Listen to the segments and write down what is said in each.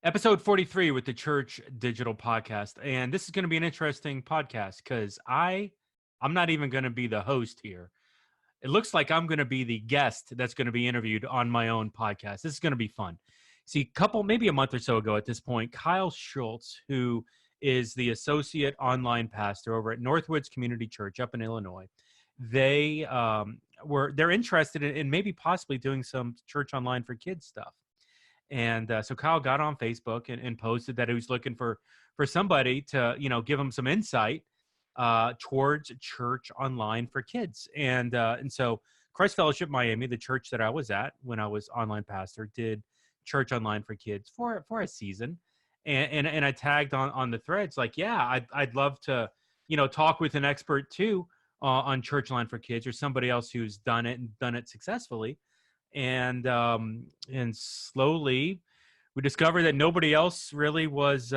Episode 43 with the Church Digital podcast. And this is going to be an interesting podcast because I'm not even going to be the host here. It looks like I'm going to be the guest that's going to be interviewed on my own podcast. This is going to be fun. See, maybe a month or so ago at this point, Kyle Schultz, who is the associate online pastor over at Northwoods Community Church up in Illinois, they're interested in maybe possibly doing some church online for kids stuff. And so Kyle got on Facebook and posted that he was looking for somebody to, give him some insight towards church online for kids. And so Christ Fellowship Miami, the church that I was at when I was online pastor, did church online for kids for a season. And I tagged on the threads like, yeah, I'd love to, talk with an expert too on church online for kids or somebody else who's done it successfully. And slowly we discovered that nobody else really was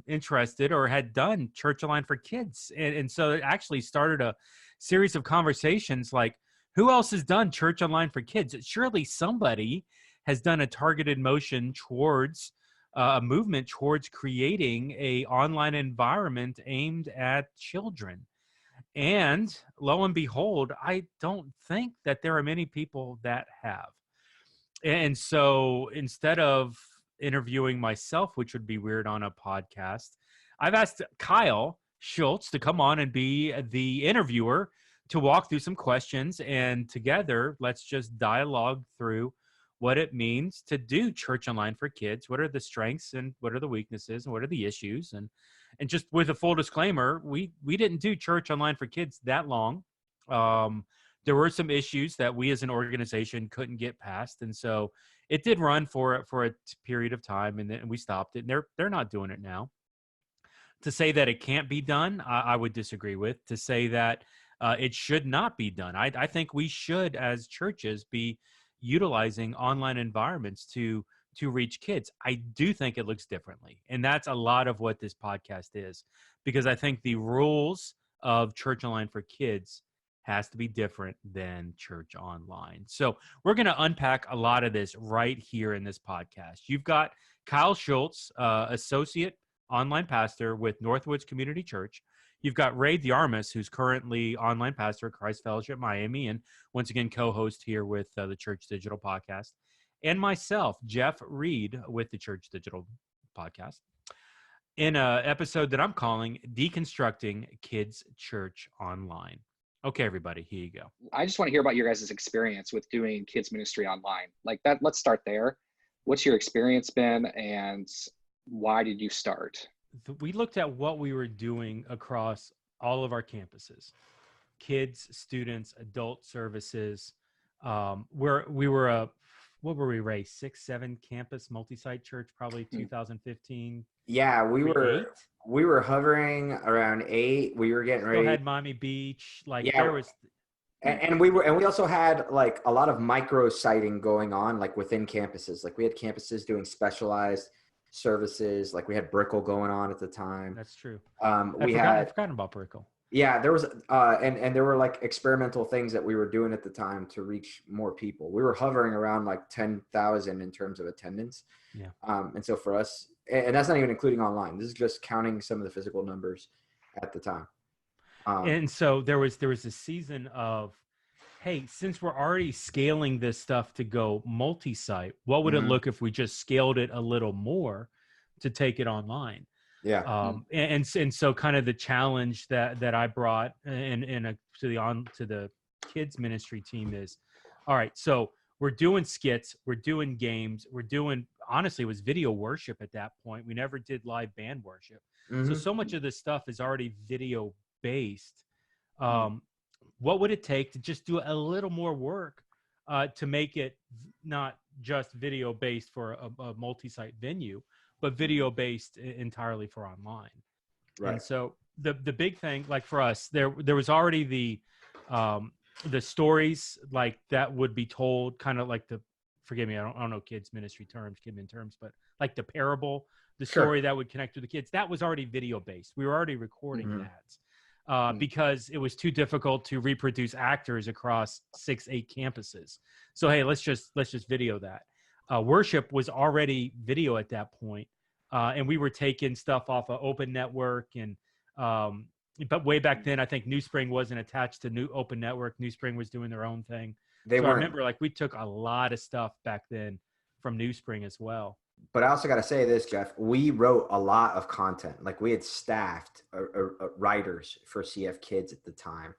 interested or had done church online for kids. And so it actually started a series of conversations like, who else has done church online for kids? Surely somebody has done a targeted motion towards a movement towards creating a online environment aimed at children. And lo and behold, I don't think that there are many people that have. And so instead of interviewing myself, which would be weird on a podcast, I've asked Kyle Schultz to come on and be the interviewer to walk through some questions. And together, let's just dialogue through what it means to do church online for kids. What are the strengths and what are the weaknesses and what are the issues? And just with a full disclaimer, we didn't do church online for kids that long. There were some issues that we as an organization couldn't get past. And so it did run for a period of time and then we stopped it. And they're not doing it now. To say that it can't be done, I would disagree with. To say that it should not be done. I think we should, as churches, be utilizing online environments to reach kids. I do think it looks differently. And that's a lot of what this podcast is, because I think the rules of church online for kids has to be different than church online. So we're going to unpack a lot of this right here in this podcast. You've got Kyle Schultz, associate online pastor with Northwoods Community Church. You've got Rey DeArmas, who's currently online pastor at Christ Fellowship Miami, and once again, co-host here with the Church Digital podcast. And myself, Jeff Reed, with the Church Digital podcast, in an episode that I'm calling Deconstructing Kids Church Online. Okay, everybody, here you go. I just want to hear about your guys' experience with doing kids ministry online. Like that, let's start there. What's your experience been and why did you start? We looked at what we were doing across all of our campuses, kids, students, adult services. We were what were we, Ray? 6-7 campus multi-site church, probably 2015. Yeah, we were hovering around 8. We were getting ready. Still had Miami Beach. Like yeah, there was, and we also had like a lot of micro siting going on, like within campuses. Like we had campuses doing specialized services. Like we had Brickell going on at the time. That's true. I'd forgotten about Brickell. Yeah, there was, and there were like experimental things that we were doing at the time to reach more people. We were hovering around like 10,000 in terms of attendance. Yeah. And so for us, and that's not even including online. This is just counting some of the physical numbers at the time. And so there was a season of, hey, since we're already scaling this stuff to go multi-site, what would it look if we just scaled it a little more to take it online? Yeah. And so kind of the challenge that I brought to the kids ministry team is, all right, so we're doing skits, we're doing games, honestly, it was video worship at that point. We never did live band worship. So much of this stuff is already video based. What would it take to just do a little more work to make it not just video based for a multi-site venue, but video based entirely for online? Right. And so the big thing, like for us, there was already the stories like that would be told, kind of like forgive me, I don't know kids ministry terms, but like the parable, the story that would connect to the kids, that was already video based. We were already recording that because it was too difficult to reproduce actors across 6-8 campuses. So hey, let's just video that. Worship was already video at that point. and we were taking stuff off of Open Network. And but way back then, I think NewSpring wasn't attached to New Open Network. NewSpring was doing their own thing. They So weren't. I remember like we took a lot of stuff back then from NewSpring as well. But I also got to say this, Jeff, we wrote a lot of content. Like we had staffed writers for CF Kids at the time,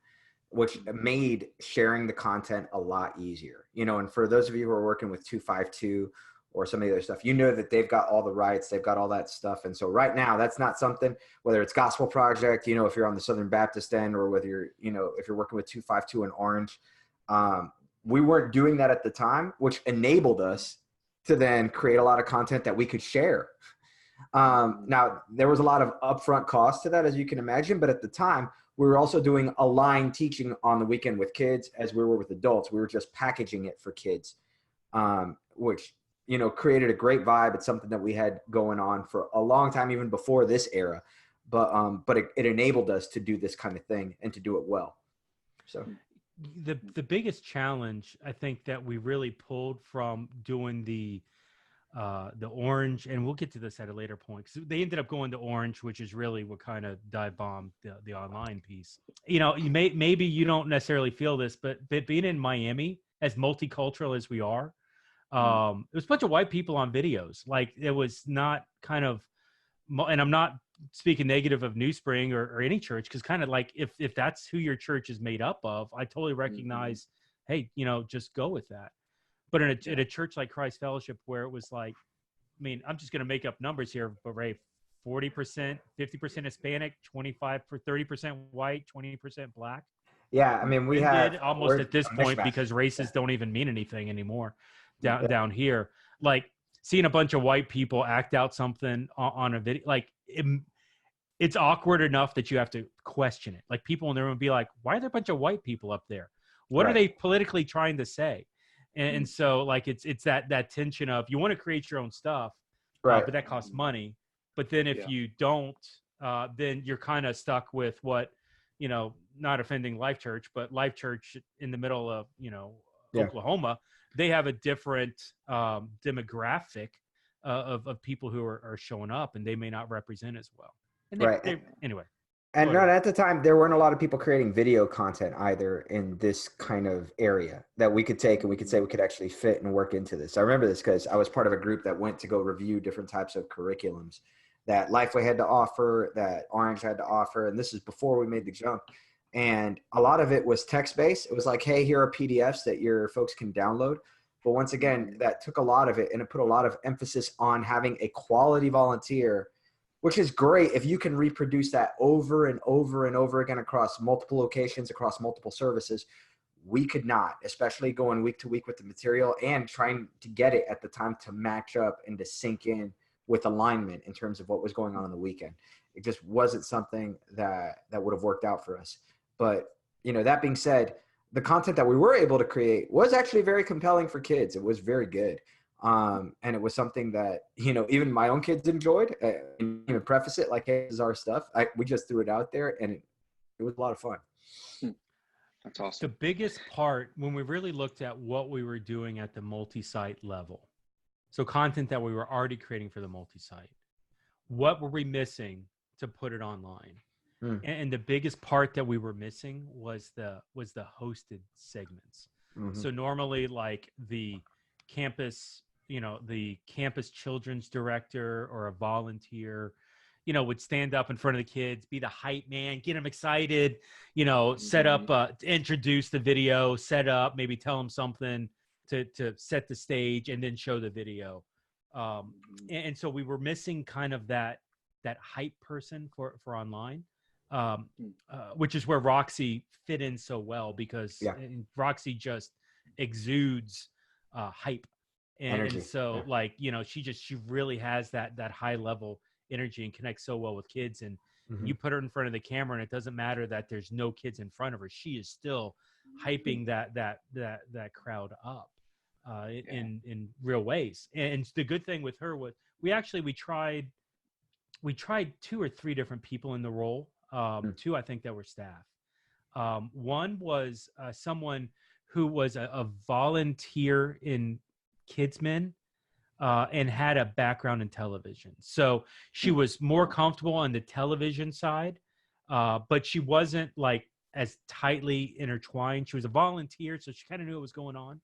which made sharing the content a lot easier, you know. And for those of you who are working with 252 or some of the other stuff, you know that they've got all the rights, they've got all that stuff. And so right now, that's not something, whether it's Gospel Project, you know, if you're on the Southern Baptist end, or whether you're, you know, if you're working with 252 in Orange, we weren't doing that at the time, which enabled us to then create a lot of content that we could share. Now, there was a lot of upfront cost to that, as you can imagine, but at the time, we were also doing aligned teaching on the weekend with kids as we were with adults. We were just packaging it for kids, which, you know, created a great vibe. It's something that we had going on for a long time, even before this era, but it enabled us to do this kind of thing and to do it well. So the biggest challenge I think that we really pulled from doing the Orange, and we'll get to this at a later point, because they ended up going to Orange, which is really what kind of dive bombed the online piece. You know, maybe you don't necessarily feel this, but being in Miami, as multicultural as we are, it was a bunch of white people on videos. Like it was not kind of, and I'm not speaking negative of NewSpring or any church, because kind of like if that's who your church is made up of, I totally recognize, hey, you know, just go with that. But in a church like Christ Fellowship, where it was like, I mean, I'm just going to make up numbers here, but Ray, 40%, 50% Hispanic, 30% white, 20% black. yeah, I mean, we have almost at this point, because races don't even mean anything anymore down here. Like seeing a bunch of white people act out something on a video, like it's awkward enough that you have to question it. Like people in the room would be like, why are there a bunch of white people up there? What are they politically trying to say? And so like, it's that tension of, you want to create your own stuff, but that costs money. But then if you don't, then you're kind of stuck with what, you know, not offending Life Church, but Life Church in the middle of, you know, Oklahoma, they have a different demographic of people who are showing up, and they may not represent as well. And anyway. And no, at the time, there weren't a lot of people creating video content either in this kind of area that we could take and we could say we could actually fit and work into this. I remember this because I was part of a group that went to go review different types of curriculums that Lifeway had to offer, that Orange had to offer. And this is before we made the jump. And a lot of it was text-based. It was like, hey, here are PDFs that your folks can download. But once again, that took a lot of it, and it put a lot of emphasis on having a quality volunteer, which is great if you can reproduce that over and over and over again across multiple locations, across multiple services. We could not, especially going week to week with the material and trying to get it at the time to match up and to sink in with alignment in terms of what was going on the weekend. It just wasn't something that would have worked out for us. But, you know, that being said, the content that we were able to create was actually very compelling for kids. It was very good. And it was something that, you know, even my own kids enjoyed. Even preface it like, hey, this is our stuff. We just threw it out there, and it was a lot of fun. That's awesome. The biggest part, when we really looked at what we were doing at the multi-site level, so content that we were already creating for the multi-site, what were we missing to put it online? And the biggest part that we were missing was the hosted segments. So normally, like the campus, you know, the campus children's director or a volunteer, you know, would stand up in front of the kids, be the hype man, get them excited, you know, set up, introduce the video, set up, maybe tell them something to set the stage, and then show the video. And so we were missing kind of that hype person for online. Which is where Roxy fit in so well, because Roxy just exudes hype, and so like, you know, she really has that high level energy and connects so well with kids. And you put her in front of the camera, and it doesn't matter that there's no kids in front of her; she is still hyping that crowd up in real ways. And the good thing with her was we tried 2 or 3 different people in the role. 2, I think, that were staff. One was someone who was a volunteer in Kidsmen, and had a background in television. So she was more comfortable on the television side, but she wasn't like as tightly intertwined. She was a volunteer, so she kind of knew what was going on.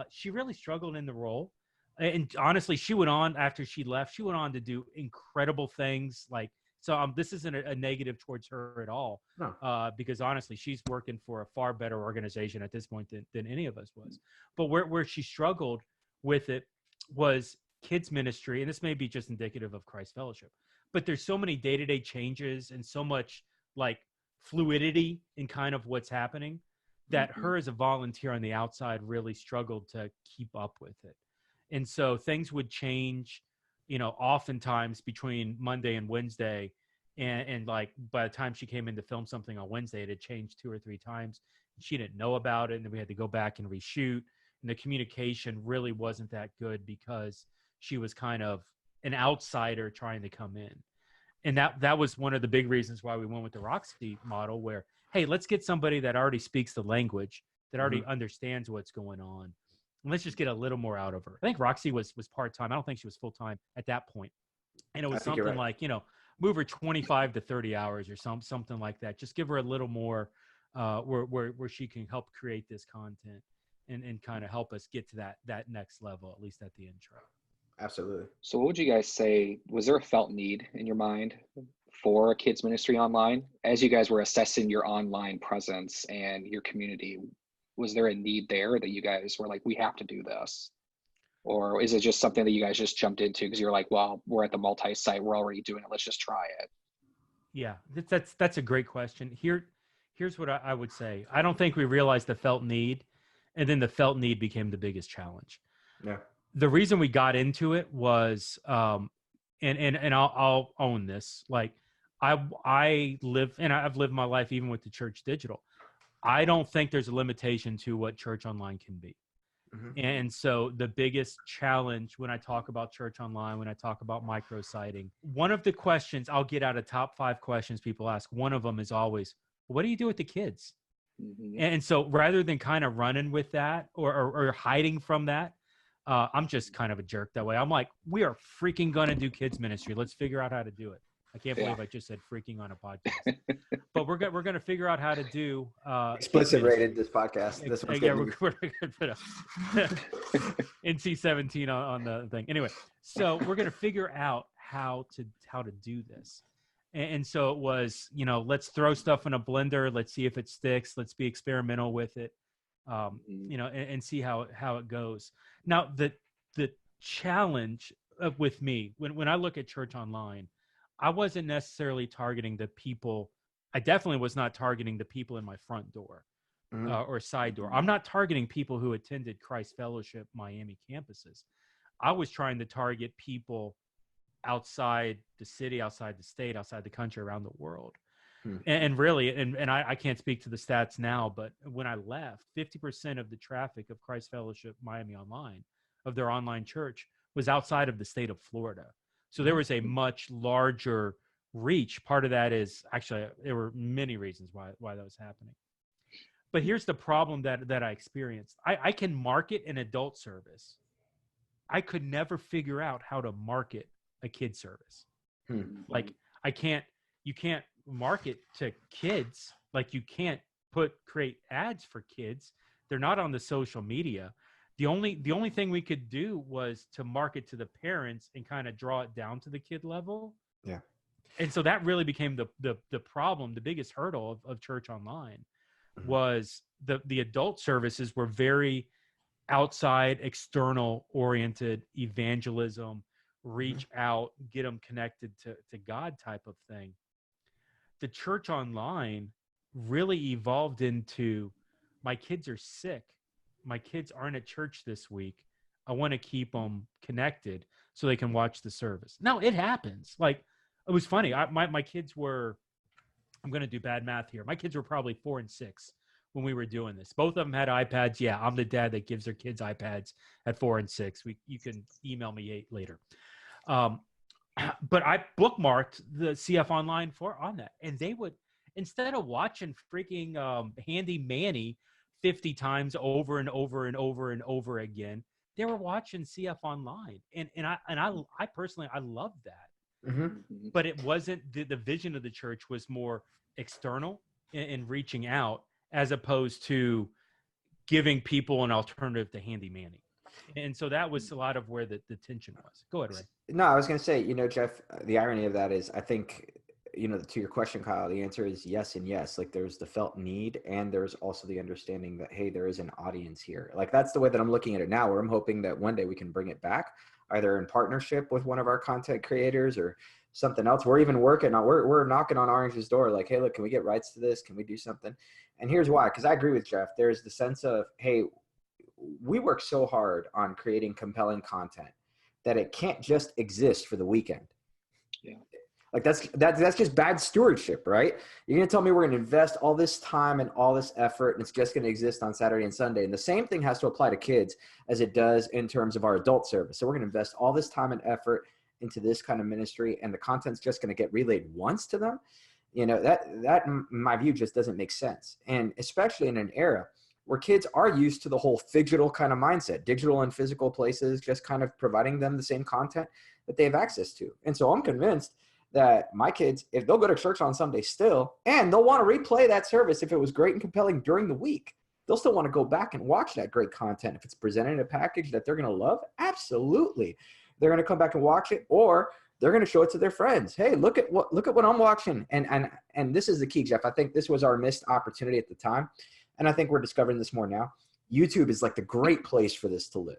She really struggled in the role. And honestly, she went on after she left. She went on to do incredible things. Like, so this isn't a negative towards her at all, No. because honestly, she's working for a far better organization at this point than any of us was. But where she struggled with it was kids ministry, and this may be just indicative of Christ Fellowship, but there's so many day-to-day changes and so much like fluidity in kind of what's happening that her as a volunteer on the outside really struggled to keep up with it. And so things would change, oftentimes between Monday and Wednesday. And like by the time she came in to film something on Wednesday, it had changed 2 or 3 times. She didn't know about it. And then we had to go back and reshoot. And the communication really wasn't that good because she was kind of an outsider trying to come in. And that was one of the big reasons why we went with the Roxy model where, hey, let's get somebody that already speaks the language, that already understands what's going on. And let's just get a little more out of her. I think Roxy was part-time. I don't think she was full-time at that point. And it was something like, move her 25 to 30 hours or something like that. Just give her a little more where she can help create this content and kind of help us get to that next level, at least at the intro. Absolutely. So what would you guys say, was there a felt need in your mind for a kids ministry online? As you guys were assessing your online presence and your community, was there a need there that you guys were like, we have to do this? Or is it just something that you guys just jumped into because you're like, well, we're at the multi-site, we're already doing it, let's just try it? Yeah, that's a great question. Here's what I would say. I don't think we realized the felt need, and then the felt need became the biggest challenge. Yeah. The reason we got into it was, and I'll own this. Like I live, and I've lived my life even with the church digital. I don't think there's a limitation to what church online can be. And so the biggest challenge when I talk about church online, when I talk about micrositing, one of the questions I'll get out of top 5 questions people ask, one of them is always, what do you do with the kids? And so rather than kind of running with that or hiding from that, I'm just kind of a jerk that way. I'm like, we are freaking going to do kids ministry. Let's figure out how to do it. I can't believe I just said freaking on a podcast. But we're going to figure out how to do explicit rated this podcast. This one's we're going to put a NC-17 on the thing. Anyway, so we're going to figure out how to do this. And so it was, let's throw stuff in a blender. Let's see if it sticks. Let's be experimental with it. And see how it goes. Now, the challenge with me, when I look at church online, I wasn't necessarily targeting the people. I definitely was not targeting the people in my front door or side door. I'm not targeting people who attended Christ Fellowship Miami campuses. I was trying to target people outside the city, outside the state, outside the country, around the world. And really, and I can't speak to the stats now, but when I left, 50% of the traffic of Christ Fellowship Miami Online, of their online church, was outside of the state of Florida. So there was a much larger reach. Part of that is actually, there were many reasons why that was happening. But here's the problem that I experienced. I can market an adult service. I could never figure out how to market a kid service. Like you can't market to kids. Like you can't create ads for kids. They're not on the social media. The only thing we could do was to market to the parents and kind of draw it down to the kid level. Yeah. And so that really became the problem. The biggest hurdle of church online was the adult services were very outside, external oriented evangelism, reach out, get them connected to God type of thing. The church online really evolved into, my kids are sick. My kids aren't at church this week. I want to keep them connected so they can watch the service. Now it happens. Like, it was funny. My kids were, I'm going to do bad math here. My kids were probably 4 and 6 when we were doing this. Both of them had iPads. Yeah, I'm the dad that gives their kids iPads at 4 and 6. You can email me later. But I bookmarked the CF Online on that. And they would, instead of watching freaking Handy Manny 50 times over and over and over and over again, they were watching CF online. And I personally, I love that. Mm-hmm. But it wasn't, the vision of the church was more external and reaching out, as opposed to giving people an alternative to handy manny. And so that was a lot of where the tension was. Go ahead, Ray. No, I was going to say, Jeff, the irony of that is, I think, to your question, Kyle, the answer is yes and yes. Like, there's the felt need, and there's also the understanding that, hey, there is an audience here. Like, that's the way that I'm looking at it now, where I'm hoping that one day we can bring it back, either in partnership with one of our content creators or something else. We're even working on, we're knocking on Orange's door, like, hey, look, can we get rights to this? Can we do something? And here's why, because I agree with Jeff. There's the sense of, hey, we work so hard on creating compelling content that it can't just exist for the weekend. Yeah. Like that's just bad stewardship, right? You're going to tell me we're going to invest all this time and all this effort, and it's just going to exist on Saturday and Sunday. And the same thing has to apply to kids as it does in terms of our adult service. So we're going to invest all this time and effort into this kind of ministry, and the content's just going to get relayed once to them. That in my view just doesn't make sense. And especially in an era where kids are used to the whole digital kind of mindset, digital and physical places, just kind of providing them the same content that they have access to. And so I'm convinced that my kids, if they'll go to church on Sunday still, and they'll want to replay that service if it was great and compelling during the week, they'll still want to go back and watch that great content. If it's presented in a package that they're going to love, absolutely. They're going to come back and watch it, or they're going to show it to their friends. Hey, look at what I'm watching. And this is the key, Jeff. I think this was our missed opportunity at the time. And I think we're discovering this more now. YouTube is like the great place for this to live.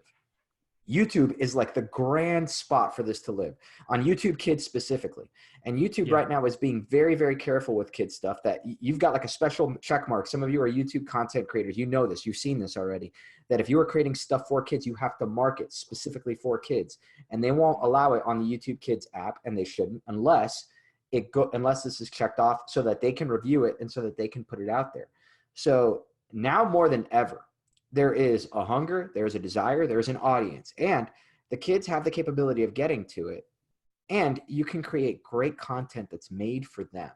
YouTube is like the grand spot for this to live, on YouTube Kids specifically. And YouTube right now is being very, very careful with kids stuff, that you've got like a special check mark. Some of you are YouTube content creators. You know this. You've seen this already, that if you are creating stuff for kids, you have to mark it specifically for kids. And they won't allow it on the YouTube Kids app, and they shouldn't, unless this is checked off so that they can review it and so that they can put it out there. So now more than ever, there is a hunger, there's a desire, there's an audience, and the kids have the capability of getting to it. And you can create great content that's made for them.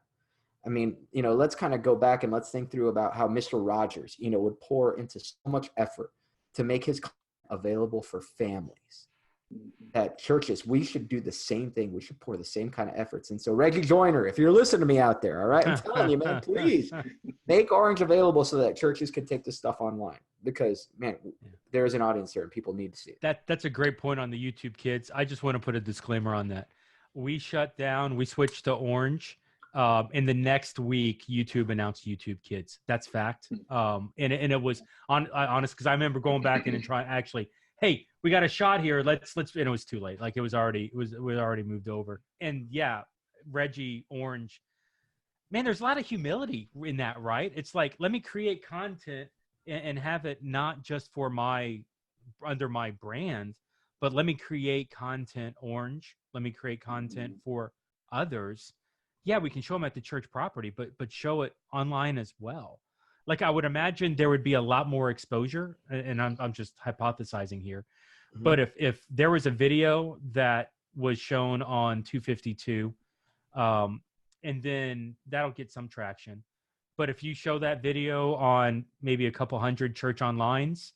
I mean, let's kind of go back and let's think through about how Mr. Rogers, would pour into so much effort to make his content available for families. At churches, we should do the same thing. We should pour the same kind of efforts. And so, Reggie Joyner, if you're listening to me out there, all right, I'm telling you, man, please make Orange available so that churches can take this stuff online, because, man, there is an audience there and people need to see it. That's a great point on the YouTube Kids. I just want to put a disclaimer on that. We shut down. We switched to Orange. In the next week, YouTube announced YouTube Kids. That's fact. And it was honest, because I remember going back in and trying actually. Hey, we got a shot here. Let's, and it was too late. Like, it was already moved over. And yeah, Reggie, Orange, man, there's a lot of humility in that, right? It's like, let me create content and have it not just for under my brand, but let me create content, Orange. Let me create content for others. Yeah, we can show them at the church property, but show it online as well. Like, I would imagine there would be a lot more exposure, and I'm just hypothesizing here. Mm-hmm. But if there was a video that was shown on 252, and then that'll get some traction. But if you show that video on maybe a couple hundred church onlines,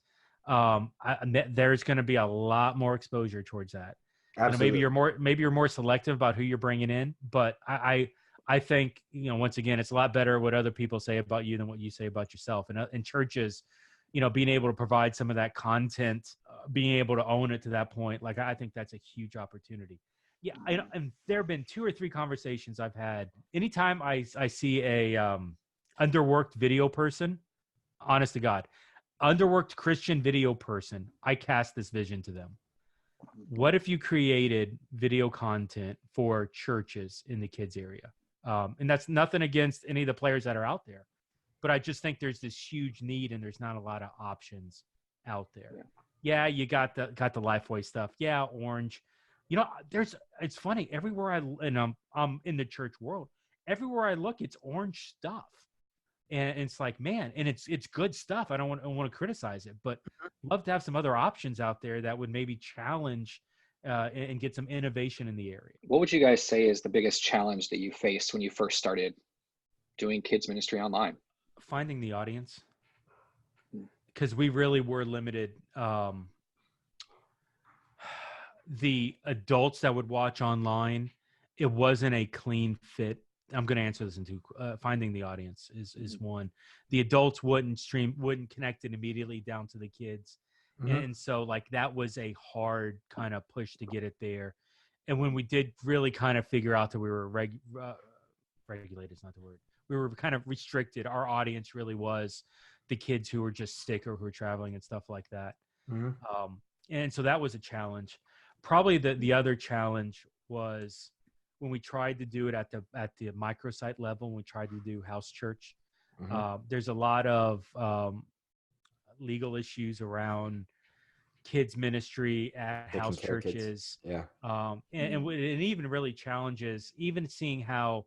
there's going to be a lot more exposure towards that. Absolutely. Maybe you're more selective about who you're bringing in, but I think, once again, it's a lot better what other people say about you than what you say about yourself. And churches, being able to provide some of that content, being able to own it to that point, like, I think that's a huge opportunity. Yeah. And there have been 2 or 3 conversations I've had. Anytime I see a underworked video person, honest to God, underworked Christian video person, I cast this vision to them. What if you created video content for churches in the kids area? And that's nothing against any of the players that are out there, but I just think there's this huge need, and there's not a lot of options out there. Yeah, you got the Lifeway stuff. Yeah, Orange. It's funny, everywhere I'm in the church world, everywhere I look, it's Orange stuff, and it's like, man, and it's good stuff. I don't want to criticize it, but love to have some other options out there that would maybe challenge and get some innovation in the area. What would you guys say is the biggest challenge that you faced when you first started doing kids ministry online? Finding the audience, because we really were limited. the adults that would watch online, it wasn't a clean fit. I'm going to answer this in two. Finding the audience is one. The adults wouldn't connect it immediately down to the kids. And so like that was a hard kind of push to get it there. And when we did really kind of figure out that we were regulated is not the word. We were kind of restricted. Our audience really was the kids who were just sick or who were traveling and stuff like that. And so that was a challenge. Probably the other challenge was when we tried to do it at the microsite level, when we tried to do house church. There's a lot of legal issues around kids ministry at house churches. And even really challenges, even seeing how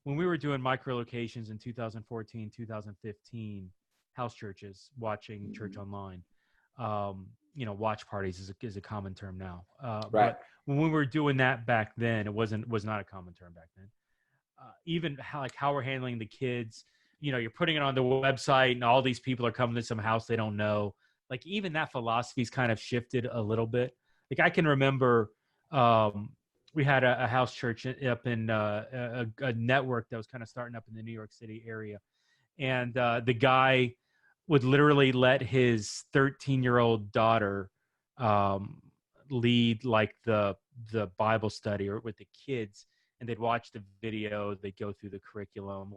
when we were doing micro locations in 2014, 2015, house churches watching church online, watch parties is a common term now. But when we were doing that back then, was not a common term back then. Even how we're handling the kids, you're putting it on the website and all these people are coming to some house they don't know. Like even that philosophy's kind of shifted a little bit. Like I can remember, we had a house church up in a network that was kind of starting up in the New York City area. And the guy would literally let his 13-year-old daughter lead like the Bible study or with the kids, and they'd watch the video, they'd go through the curriculum,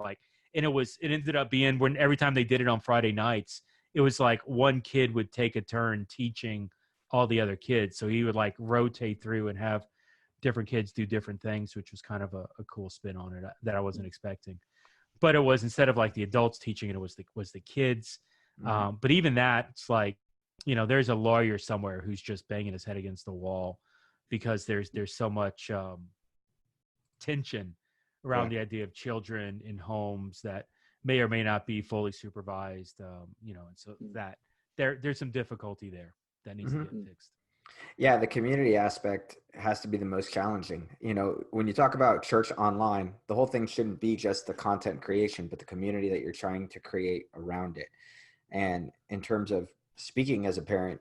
and it ended up being when every time they did it on Friday nights, it was like one kid would take a turn teaching all the other kids. So he would like rotate through and have different kids do different things, which was kind of a cool spin on it that I wasn't expecting. But it was, instead of like the adults teaching it, was the kids. But even that, it's like, there's a lawyer somewhere who's just banging his head against the wall because there's so much tension around the idea of children in homes that may or may not be fully supervised, and so that there's some difficulty there that needs to get fixed. Yeah, the community aspect has to be the most challenging. When you talk about church online, the whole thing shouldn't be just the content creation, but the community that you're trying to create around it. And in terms of speaking as a parent,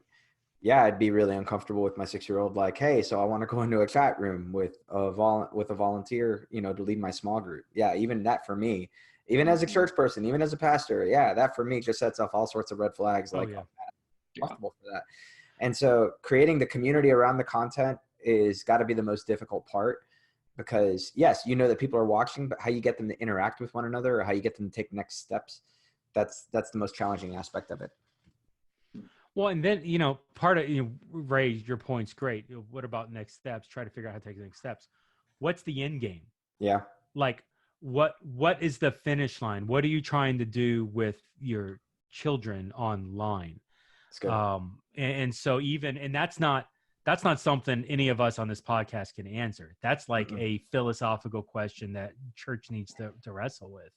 yeah, I'd be really uncomfortable with my 6-year-old. Like, hey, so I want to go into a chat room with a volunteer, to lead my small group. Yeah, even that for me, even as a church person, even as a pastor, yeah, that for me just sets off all sorts of red flags. Like, I'm responsible for that. And so creating the community around the content is got to be the most difficult part, because yes, that people are watching, but how you get them to interact with one another or how you get them to take next steps, that's the most challenging aspect of it. Well, and then, part of, Ray, your point's great. What about next steps? Try to figure out how to take the next steps. What's the end game? Yeah. Like what is the finish line? What are you trying to do with your children online? That's good. And so that's not something any of us on this podcast can answer. That's like a philosophical question that church needs to wrestle with.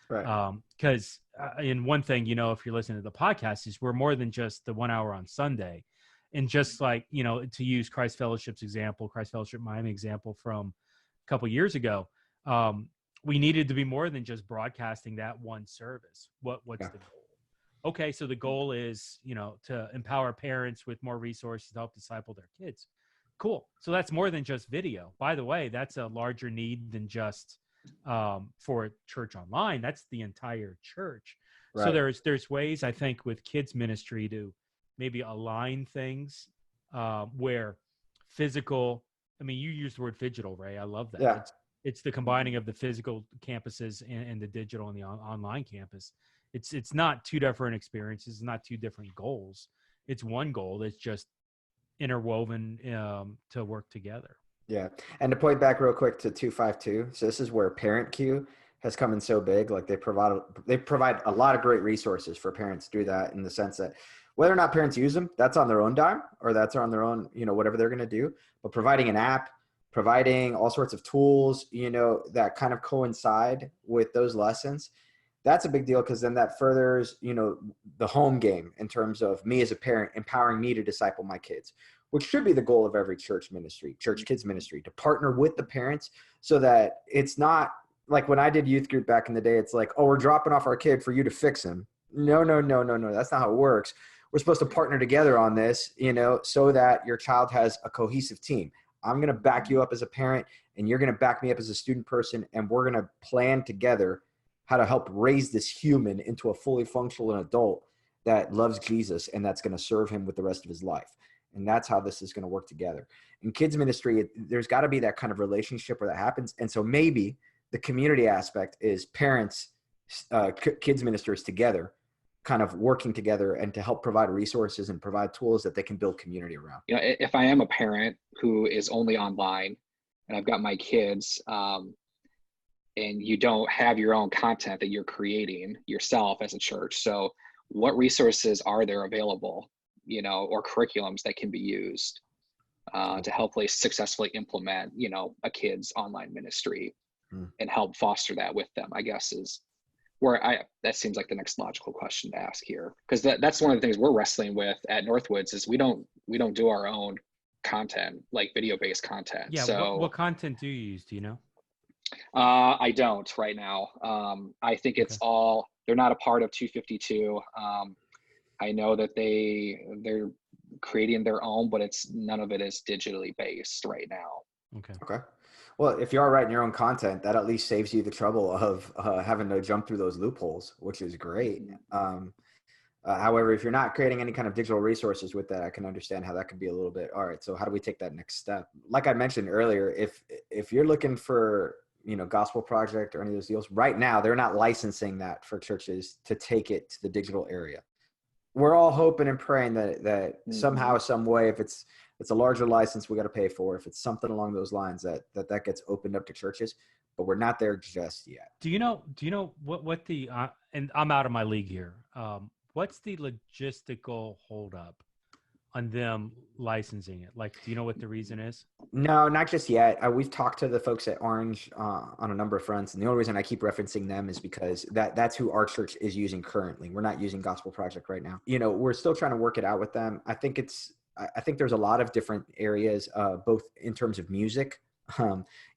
Right. Because in one thing, if you're listening to the podcast, is we're more than just the 1 hour on Sunday. And just like, to use Christ Fellowship Miami example from a couple years ago, we needed to be more than just broadcasting that one service. What's the goal? Okay, so the goal is, to empower parents with more resources to help disciple their kids. Cool. So that's more than just video. By the way, that's a larger need than just for church online. That's the entire church. Right. So there's ways, I think, with kids ministry to maybe align things where physical, you used the word digital, Ray. I love that. Yeah. It's the combining of the physical campuses and the digital and the online campus. It's not two different experiences. It's not two different goals. It's one goal that's just interwoven to work together. Yeah. And to point back real quick to 252. So this is where Parent Queue has come in so big. Like they provide a lot of great resources for parents to do that, in the sense that whether or not parents use them, that's on their own dime, or that's on their own, whatever they're going to do. But providing an app, providing all sorts of tools, that kind of coincide with those lessons, that's a big deal, because then that furthers, the home game in terms of me as a parent, empowering me to disciple my kids, which should be the goal of every church kids ministry, to partner with the parents, so that it's not like when I did youth group back in the day, it's like, oh, we're dropping off our kid for you to fix him. No. That's not how it works. we're supposed to partner together on this, so that your child has a cohesive team. I'm going to back you up as a parent, and you're going to back me up as a student person, and we're going to plan together how to help raise this human into a fully functional adult that loves Jesus and that's going to serve him with the rest of his life. And that's how this is going to work together. In kids ministry, there's got to be that kind of relationship where that happens. And so maybe the community aspect is parents, kids ministers together, kind of working together and to help provide resources and provide tools that they can build community around. If I am a parent who is only online and I've got my kids, and you don't have your own content that you're creating yourself as a church. So what resources are there available, or curriculums that can be used to hopefully successfully implement, a kid's online ministry and help foster that with them, I guess is where that seems like the next logical question to ask here. Because that's one of the things we're wrestling with at Northwoods is we don't do our own content, like video-based content. Yeah. So what content do you use? Do you know? I don't right now. I think it's they're not a part of 252. I know that they're creating their own, but none of it is digitally based right now. Okay. Well, if you are writing your own content, that at least saves you the trouble of having to jump through those loopholes, which is great. However, if you're not creating any kind of digital resources with that, I can understand how that could be a little bit, all right, so how do we take that next step? Like I mentioned earlier, if you're looking for, Gospel Project or any of those deals, right now, they're not licensing that for churches to take it to the digital area. We're all hoping and praying that somehow, some way, if it's a larger license we got to pay for, if it's something along those lines, that gets opened up to churches, but we're not there just yet. Do you know what the, and I'm out of my league here. What's the logistical holdup on them licensing it? Like, do you know what the reason is? No, not just yet. We've talked to the folks at Orange on a number of fronts. And the only reason I keep referencing them is because that's who our church is using currently. We're not using Gospel Project right now. We're still trying to work it out with them. I think there's a lot of different areas, both in terms of music.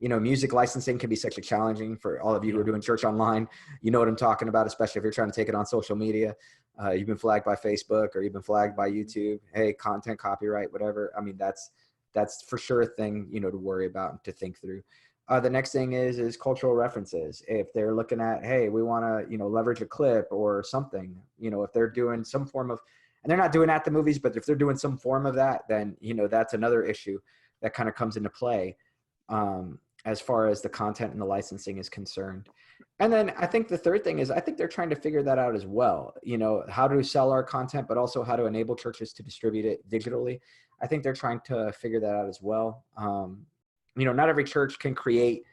Music licensing can be sexually challenging for all of you who are doing church online. You know what I'm talking about, especially if you're trying to take it on social media. You've been flagged by Facebook or you've been flagged by YouTube. Hey, content, copyright, whatever. I mean, that's for sure a thing, to worry about and to think through. The next thing is cultural references. If they're looking at, hey, we want to, leverage a clip or something, if they're doing some form of, and they're not doing at the movies, but if they're doing some form of that, then, that's another issue that kind of comes into play. As far as the content and the licensing is concerned. And then I think the third thing is I think they're trying to figure that out as well, how to sell our content, but also how to enable churches to distribute it digitally. I think they're trying to figure that out as well. Not every church can create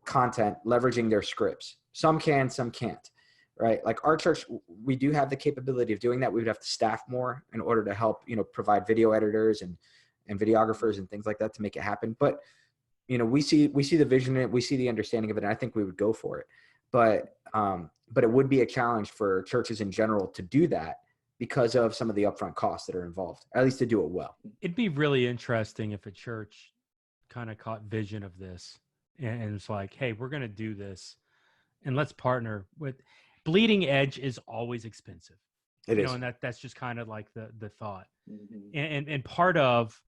content leveraging their scripts. Some can, some can't, right? Like our church, we do have the capability of doing that. We would have to staff more in order to help, provide video editors and videographers and things like that to make it happen. But we see the vision, we see the understanding of it, and I think we would go for it. But it would be a challenge for churches in general to do that because of some of the upfront costs that are involved, at least to do it well. It'd be really interesting if a church kind of caught vision of this and it's like, hey, we're going to do this and let's partner with. Bleeding edge is always expensive. It is. And that's just kind of like the thought. And part of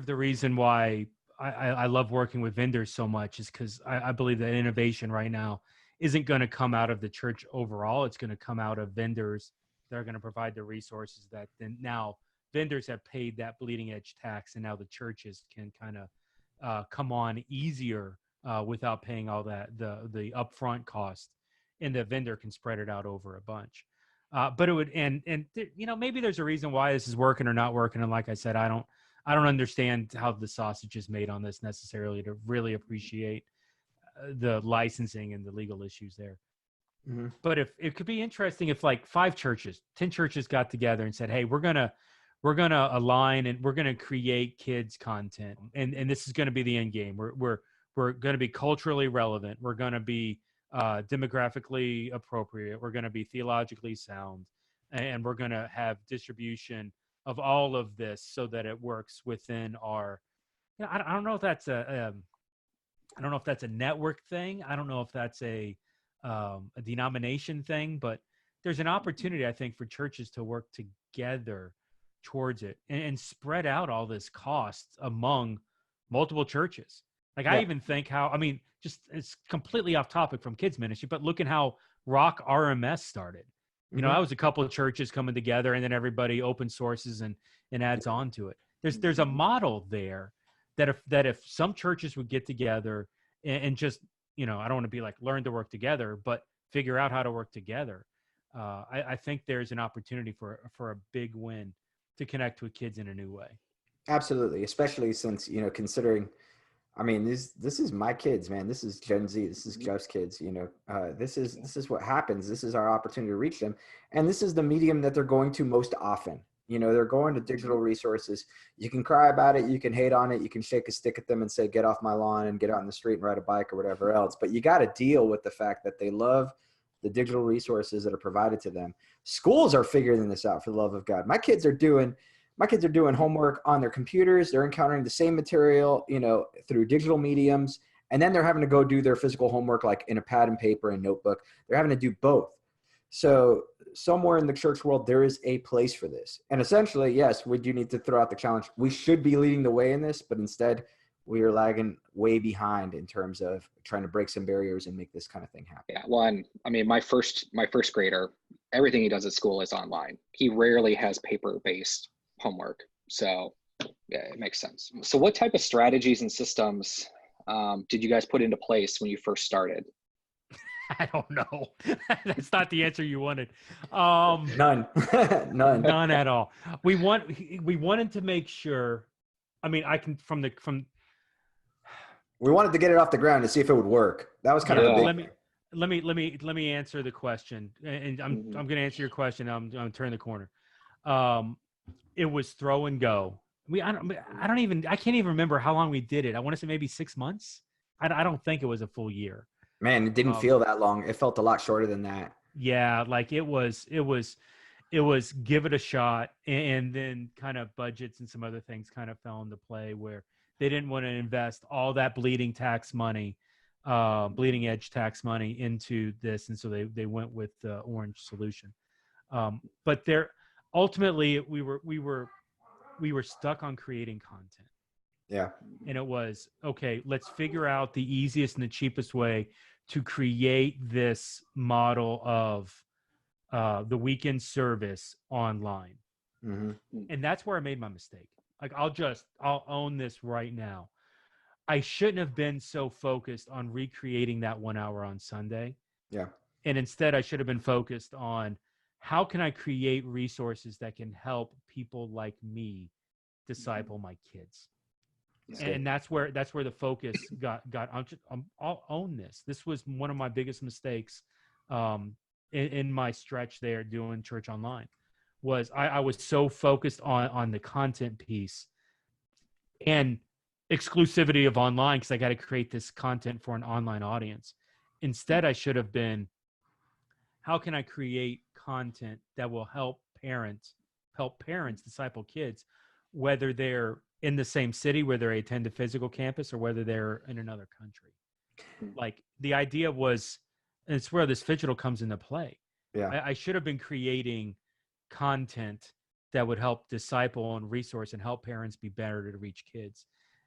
the reason why I love working with vendors so much is because I believe that innovation right now isn't going to come out of the church overall. It's going to come out of vendors that are going to provide the resources that then now vendors have paid that bleeding edge tax, and now the churches can kind of come on easier without paying all that the upfront cost, and the vendor can spread it out over a bunch. But it would and maybe there's a reason why this is working or not working. And like I said, I don't understand how the sausage is made on this necessarily to really appreciate the licensing and the legal issues there. Mm-hmm. But if it could be interesting if like 5 churches, 10 churches got together and said, hey, we're going to align and we're going to create kids content. And this is going to be the end game. We're going to be culturally relevant. We're going to be demographically appropriate. We're going to be theologically sound, and we're going to have distribution of all of this so that it works within our, I don't know if that's I don't know if that's a network thing. I don't know if that's a denomination thing, but there's an opportunity, I think, for churches to work together towards it and spread out all this cost among multiple churches. Like I even think how, I mean, just it's completely off topic from kids ministry, but look at how Rock RMS started. You know, that was a couple of churches coming together and then everybody open sources and adds on to it. There's a model there that if some churches would get together and just, you know, I don't want to be like learn to work together, but figure out how to work together. I think there's an opportunity for a big win to connect with kids in a new way. Absolutely. Especially since, you know, considering, I mean, this is my kids, man. This is Gen Z. This is Jeff's kids. You know, this is what happens. This is our opportunity to reach them, and this is the medium that they're going to most often. You know, they're going to digital resources. You can cry about it. You can hate on it. You can shake a stick at them and say, "Get off my lawn," and get out on the street and ride a bike or whatever else. But you got to deal with the fact that they love the digital resources that are provided to them. Schools are figuring this out, for the love of God. My kids are doing homework on their computers. They're encountering the same material, you know, through digital mediums. And then they're having to go do their physical homework, like in a pad and paper and notebook. They're having to do both. So somewhere in the church world, there is a place for this. And essentially, yes, we do need to throw out the challenge. We should be leading the way in this, but instead we are lagging way behind in terms of trying to break some barriers and make this kind of thing happen. Yeah, one, I mean, my first grader, everything he does at school is online. He rarely has paper-based homework. So yeah, it makes sense. So what type of strategies and systems did you guys put into place when you first started? I don't know. That's not the answer you wanted. None. None at all. We wanted to make sure, I mean, we wanted to get it off the ground to see if it would work. That was kind of a big. Let me answer the question, and I'm going to answer your question. I'm turning the corner. It was throw and go. I can't even remember how long we did it. I want to say maybe 6 months. I don't think it was a full year. Man, it didn't feel that long. It felt a lot shorter than that. Yeah, like it was give it a shot, and then kind of budgets and some other things kind of fell into play where they didn't want to invest all that bleeding edge tax money into this, and so they went with the orange solution. But ultimately we were stuck on creating content. Yeah. And it was, okay, let's figure out the easiest and the cheapest way to create this model of the weekend service online. Mm-hmm. And that's where I made my mistake. Like, I'll own this right now. I shouldn't have been so focused on recreating that 1 hour on Sunday. Yeah. And instead I should have been focused on how can I create resources that can help people like me disciple my kids. And that's where the focus got. I'll own this. This was one of my biggest mistakes in my stretch there doing church online. Was I was so focused on the content piece and exclusivity of online, because I got to create this content for an online audience. Instead, I should have been, how can I create content that will help parents disciple kids, whether they're in the same city where they attend a physical campus or whether they're in another country. Like, the idea was, and it's where this digital comes into play. Yeah. I should have been creating content that would help disciple and resource and help parents be better to reach kids,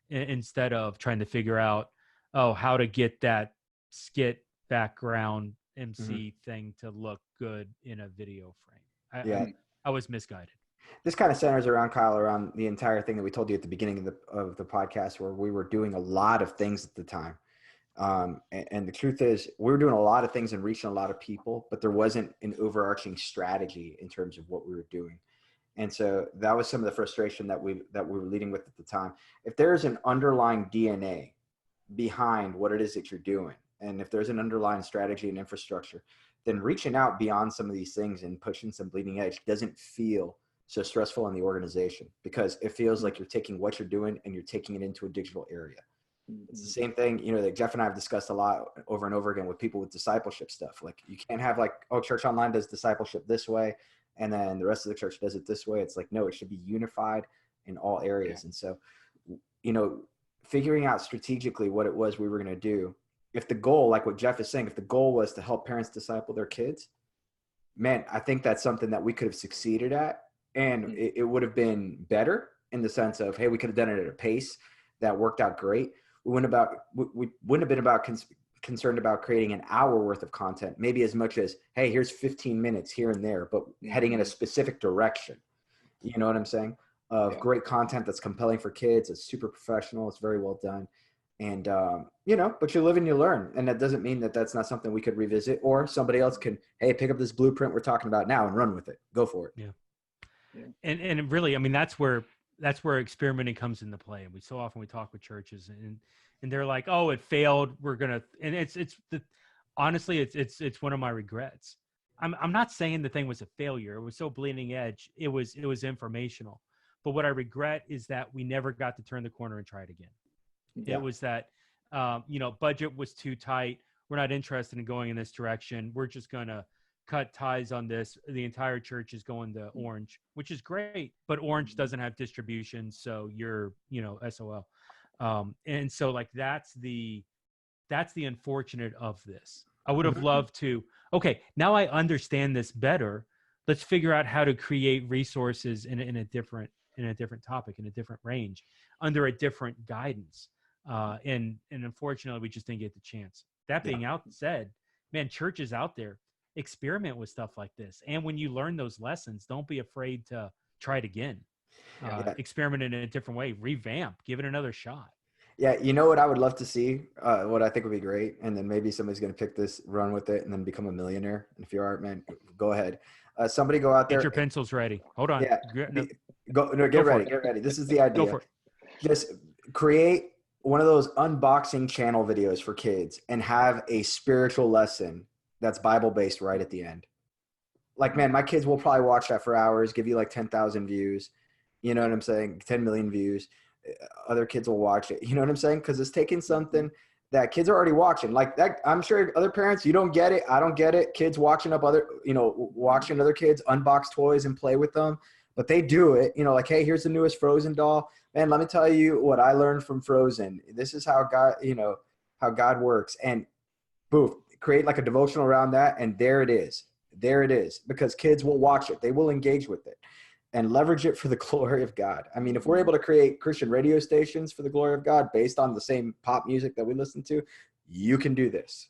instead of trying to figure out, how to get that skit background MC thing to look good in a video frame. I was misguided. This kind of centers around, Kyle, around the entire thing that we told you at the beginning of the podcast, where we were doing a lot of things at the time. And the truth is, we were doing a lot of things and reaching a lot of people, but there wasn't an overarching strategy in terms of what we were doing. And so that was some of the frustration that we were leading with at the time. If there's an underlying DNA behind what it is that you're doing, and if there's an underlying strategy and infrastructure, then reaching out beyond some of these things and pushing some bleeding edge doesn't feel so stressful in the organization, because it feels like you're taking what you're doing and you're taking it into a digital area. It's the same thing, that Jeff and I have discussed a lot over and over again with people with discipleship stuff. Like, you can't have church online does discipleship this way, and then the rest of the church does it this way. It's like, no, it should be unified in all areas. And so, figuring out strategically what it was we were going to do, if the goal, like what Jeff is saying, if the goal was to help parents disciple their kids, man, I think that's something that we could have succeeded at. And it would have been better in the sense of, hey, we could have done it at a pace that worked out great. We wouldn't have been concerned about creating an hour worth of content, maybe as much as, hey, here's 15 minutes here and there, but heading in a specific direction. You know what I'm saying? Of great content that's compelling for kids. It's super professional. It's very well done. And, but you live and you learn. And that doesn't mean that that's not something we could revisit, or somebody else can, hey, pick up this blueprint we're talking about now and run with it. Go for it. Yeah. And really, I mean, that's where experimenting comes into play. And we talk with churches and they're like, oh, it failed. Honestly, it's one of my regrets. I'm not saying the thing was a failure. It was so bleeding edge. It was informational. But what I regret is that we never got to turn the corner and try it again. Yeah. It was that, budget was too tight. We're not interested in going in this direction. We're just going to cut ties on this. The entire church is going to Orange, which is great, but Orange doesn't have distribution. So you're, SOL. And so like, that's the unfortunate of this. I would have loved to, okay, now I understand this better. Let's figure out how to create resources in a different topic, in a different range, under a different guidance. And unfortunately, we just didn't get the chance. That being said, man, churches out there, experiment with stuff like this. And when you learn those lessons, don't be afraid to try it again. Experiment in a different way, revamp, give it another shot. Yeah, you know what I would love to see, what I think would be great, and then maybe somebody's going to pick this, run with it, and then become a millionaire. And if you are, man, go ahead. Somebody go out there. Get your pencils ready. Hold on. Yeah, get ready. This is the idea. Go for it. Just create one of those unboxing channel videos for kids and have a spiritual lesson that's Bible-based right at the end. Like, man, my kids will probably watch that for hours, give you like 10,000 views. You know what I'm saying? 10 million views. Other kids will watch it. You know what I'm saying? Because it's taking something that kids are already watching. Like that, I'm sure other parents, you don't get it. I don't get it. Kids watching watching other kids unbox toys and play with them. But they do it, like, hey, here's the newest Frozen doll. Man, let me tell you what I learned from Frozen. This is how God works. And boom, create like a devotional around that. And there it is. Because kids will watch it. They will engage with it. And leverage it for the glory of God. I mean, if we're able to create Christian radio stations for the glory of God based on the same pop music that we listen to, you can do this.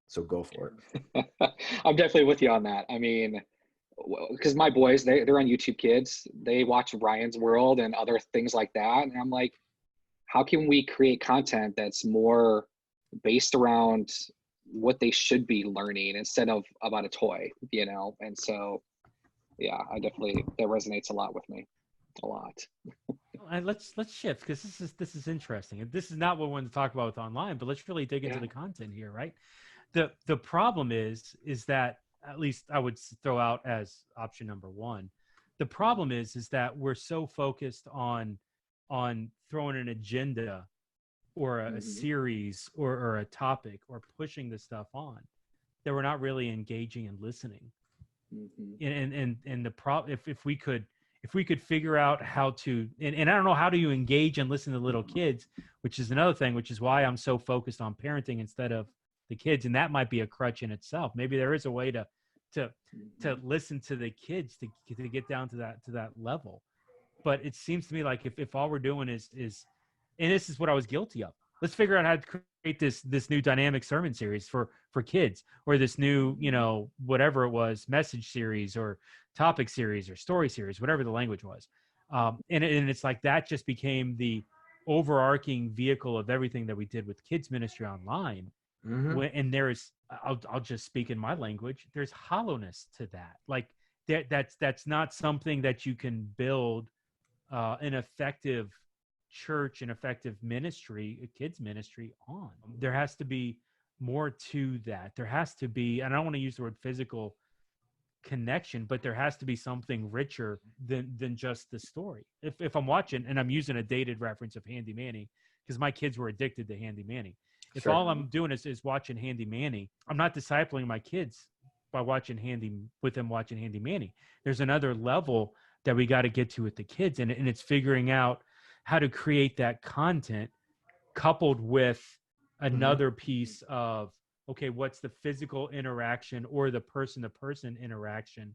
So go for it. I'm definitely with you on that. I mean, because my boys, they're on YouTube Kids. They watch Ryan's World and other things like that. And I'm like, how can we create content that's more based around what they should be learning instead of about a toy, And so, yeah, that resonates a lot with me, a lot. And let's shift, because this is interesting. And this is not what we want to talk about with online, but let's really dig into the content here, right? The problem is that, at least I would throw out as option number one, the problem is that we're so focused on throwing an agenda or a series or a topic or pushing the stuff on that we're not really engaging and listening. And the problem, if we could figure out how to, and I don't know, how do you engage and listen to little kids, which is another thing, which is why I'm so focused on parenting instead of the kids. And that might be a crutch in itself. Maybe there is a way to listen to the kids to get down to that level. But it seems to me like if all we're doing is, and this is what I was guilty of, let's figure out how to create this new dynamic sermon series for kids, or this new, whatever it was, message series or topic series or story series, whatever the language was. And it's like that just became the overarching vehicle of everything that we did with kids ministry online. And there's, I'll just speak in my language, there's hollowness to that. Like that's not something that you can build an effective church and effective ministry, a kids ministry on. There has to be more to that. There has to be, and I don't want to use the word physical connection, but there has to be something richer than just the story. If I'm watching, and I'm using a dated reference of Handy Manny, because my kids were addicted to Handy Manny. If all I'm doing is watching Handy Manny, I'm not discipling my kids by watching Handy Manny. There's another level that we got to get to with the kids, and it's figuring out how to create that content coupled with another piece of, okay, what's the physical interaction or the person-to-person interaction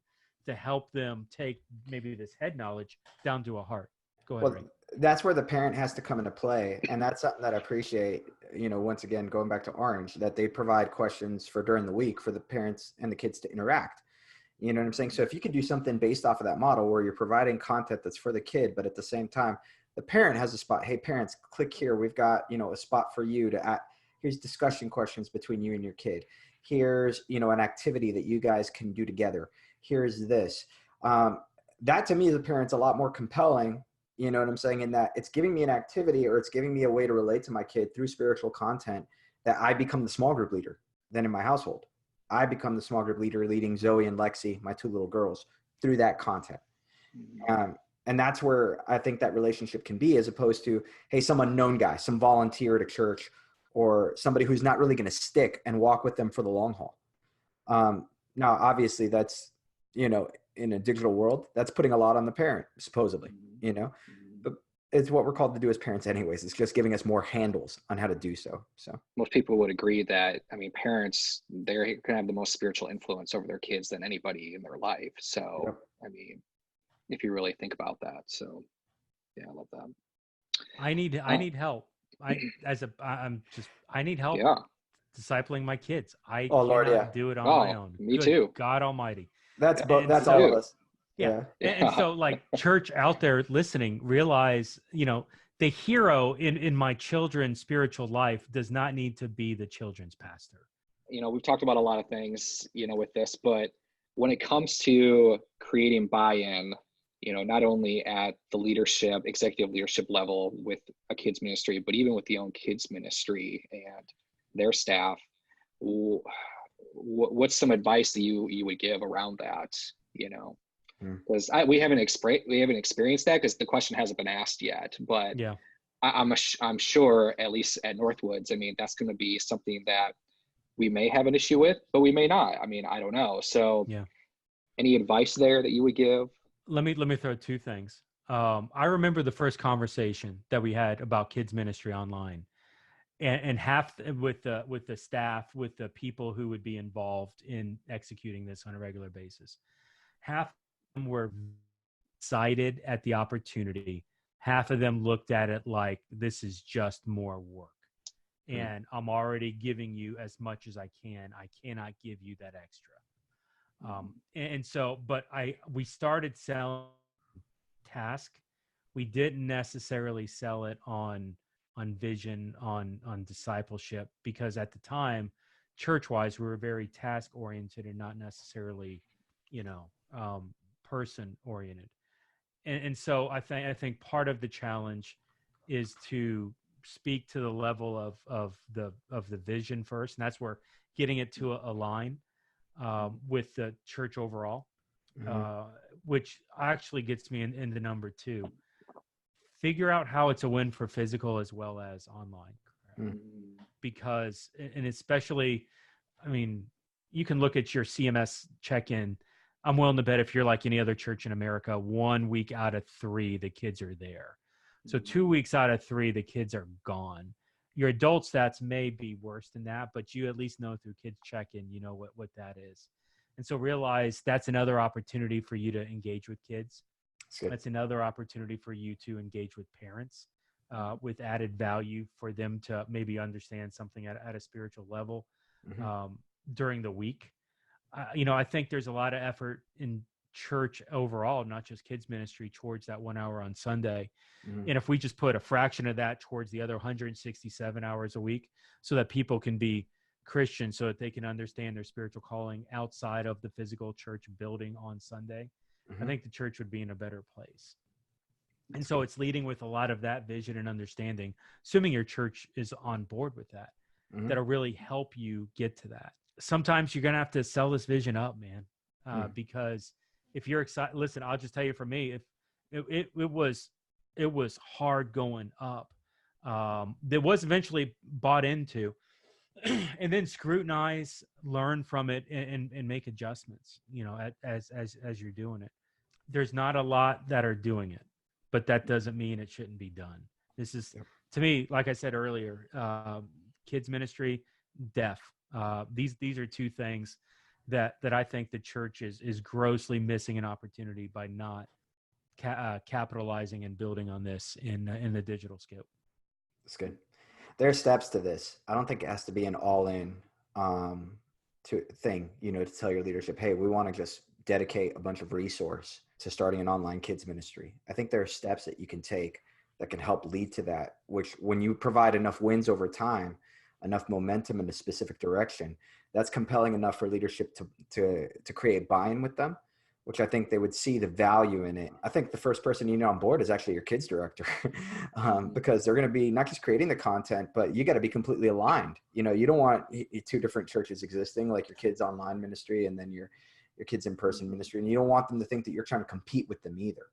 to help them take maybe this head knowledge down to a heart. Go ahead, Well, Ray. that's where the parent has to come into play. And that's something that I appreciate, once again, going back to Orange, that they provide questions for during the week for the parents and the kids to interact. You know what I'm saying? So if you can do something based off of that model where you're providing content that's for the kid, but at the same time, the parent has a spot. Hey, parents, click here. We've got, a spot for you to add. Here's discussion questions between you and your kid. Here's, an activity that you guys can do together. Here's this. That to me as a parent's a lot more compelling. You know what I'm saying? In that it's giving me an activity, or it's giving me a way to relate to my kid through spiritual content, that I become the small group leader then in my household. I become the small group leader leading Zoe and Lexi, my 2 little girls, through that content. And that's where I think that relationship can be, as opposed to, hey, some unknown guy, some volunteer at a church, or somebody who's not really going to stick and walk with them for the long haul. Now, obviously that's, in a digital world, that's putting a lot on the parent, supposedly, but it's what we're called to do as parents anyways. It's just giving us more handles on how to do so. So most people would agree that, parents, they're going to have the most spiritual influence over their kids than anybody in their life. So, yep. If you really think about that. So yeah, I love that. I need help. I need help discipling my kids. I cannot do it on my own. Me too. God Almighty. That's all of us. Yeah. And so, like, church out there listening, realize, the hero in my children's spiritual life does not need to be the children's pastor. We've talked about a lot of things, with this, but when it comes to creating buy-in, not only at the executive leadership level with a kids ministry, but even with the own kids ministry and their staff, what's some advice that you would give around that? Because we haven't experienced that, because the question hasn't been asked yet. But yeah, I'm sure, at least at Northwoods, that's going to be something that we may have an issue with, but we may not. I don't know. So yeah, any advice there that you would give? Let me throw 2 things. I remember the first conversation that we had about kids ministry online, and half with the staff, with the people who would be involved in executing this on a regular basis. Half of them were excited at the opportunity. Half of them looked at it like, this is just more work. And I'm already giving you as much as I can. I cannot give you that extra. And so, but we started selling task. We didn't necessarily sell it on vision, on discipleship, because at the time, church-wise, we were very task-oriented and not necessarily, person-oriented. And so I think part of the challenge is to speak to the level of the vision first, and that's where getting it to align with the church overall, which actually gets me into number 2. Figure out how it's a win for physical as well as online. Because, and especially, you can look at your CMS check-in. I'm willing to bet if you're like any other church in America, 1 week out of 3, the kids are there. So 2 weeks out of 3, the kids are gone. Your adult stats may be worse than that, but you at least know through kids check-in, what that is. And so realize that's another opportunity for you to engage with kids. That's another opportunity for you to engage with parents with added value for them to maybe understand something at a spiritual level during the week. I think there's a lot of effort in church overall, not just kids ministry, towards that 1 hour on Sunday. And if we just put a fraction of that towards the other 167 hours a week, so that people can be Christians, so that they can understand their spiritual calling outside of the physical church building on Sunday, I think the church would be in a better place. And so it's leading with a lot of that vision and understanding, assuming your church is on board with that, that'll really help you get to that. Sometimes you're going to have to sell this vision up, man, because if you're excited, listen, I'll just tell you, for me, if it was hard going up, that was eventually bought into, and then scrutinize, learn from it, and make adjustments, as you're doing it. There's not a lot that are doing it, but that doesn't mean it shouldn't be done. This is, to me, like I said earlier, kids ministry, deaf. These are 2 things that I think the church is grossly missing an opportunity by not capitalizing and building on this in the digital scope. That's good. There are steps to this. I don't think it has to be an all-in to thing, to tell your leadership, hey, we want to just dedicate a bunch of resource to starting an online kids ministry. I think there are steps that you can take that can help lead to that, which when you provide enough wins over time, enough momentum in a specific direction, that's compelling enough for leadership to create buy-in with them, which I think they would see the value in it. I think the first person you need on board is actually your kids director, because they're going to be not just creating the content, but you got to be completely aligned. You don't want two different churches existing, like your kids online ministry and then your kids in-person ministry. And you don't want them to think that you're trying to compete with them either.